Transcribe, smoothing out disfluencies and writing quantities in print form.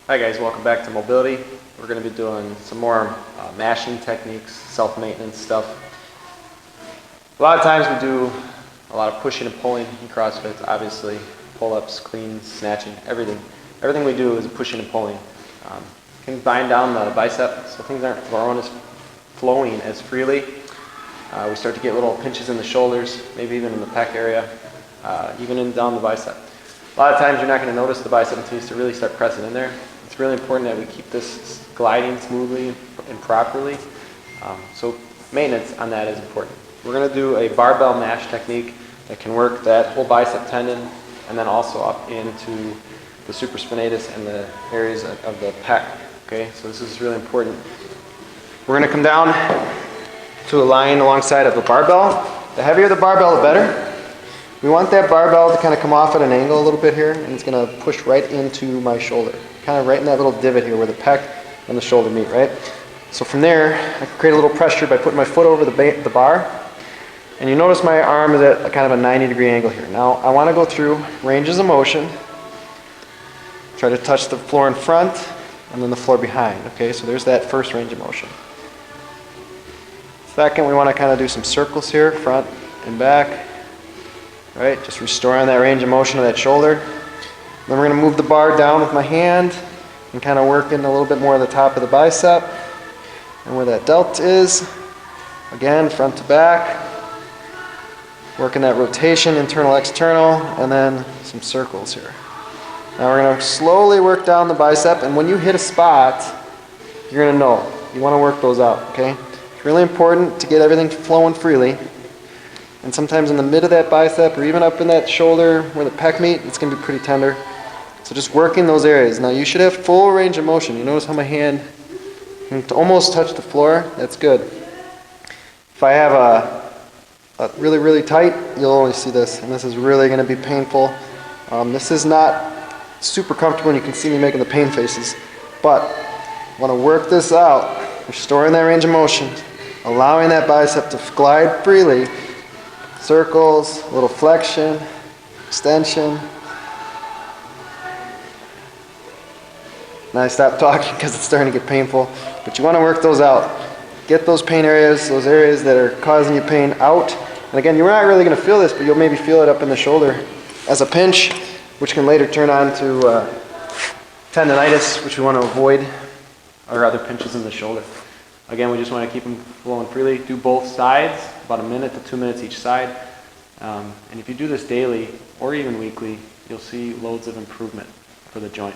Hi guys, welcome back to Mobility. We're going to be doing some more mashing techniques, self-maintenance stuff. A lot of times we do a lot of pushing and pulling in CrossFit, obviously. Pull-ups, cleans, snatching, everything. Everything we do is pushing and pulling. Can bind down the bicep so things aren't flowing as freely. We start to get little pinches in the shoulders, maybe even in the pec area, even down the bicep. A lot of times you're not going to notice the bicep until you really start pressing in there. It's really important that we keep this gliding smoothly and properly. So maintenance on that is important. We're going to do a barbell mash technique that can work that whole bicep tendon and then also up into the supraspinatus and the areas of the pec. Okay, so this is really important. We're going to come down to a line alongside of the barbell. The heavier the barbell, the better. We want that barbell to kind of come off at an angle a little bit here, and it's going to push right into my shoulder. Kind of right in that little divot here where the pec and the shoulder meet, right? So from there, I can create a little pressure by putting my foot over the bar. And you notice my arm is at kind of a 90-degree angle here. Now, I want to go through ranges of motion. Try to touch the floor in front and then the floor behind. Okay, so there's that first range of motion. Second, we want to kind of do some circles here, front and back. Right, just restoring that range of motion of that shoulder. Then we're going to move the bar down with my hand and kind of work in a little bit more of the top of the bicep and where that delt is. Again, front to back. Working that rotation, internal, external, and then some circles here. Now we're going to slowly work down the bicep, and when you hit a spot, you're going to know. You want to work those out, okay? It's really important to get everything flowing freely. And sometimes in the mid of that bicep or even up in that shoulder where the pec meet, it's going to be pretty tender. So just working those areas. Now you should have full range of motion. You notice how my hand can almost touch the floor? That's good. If I have a really, really tight, you'll only see this. And this is really going to be painful. This is not super comfortable, and you can see me making the pain faces. But I want to work this out, restoring that range of motion, allowing that bicep to glide freely. Circles, a little flexion, extension. Now I stop talking because it's starting to get painful, but you want to work those out. Get those pain areas, those areas that are causing you pain out. And again, you're not really going to feel this, but you'll maybe feel it up in the shoulder as a pinch, which can later turn on to tendonitis, which we want to avoid, or other pinches in the shoulder. Again, we just want to keep them flowing freely. Do both sides, about 1 minute to 2 minutes each side. And if you do this daily or even weekly, you'll see loads of improvement for the joint.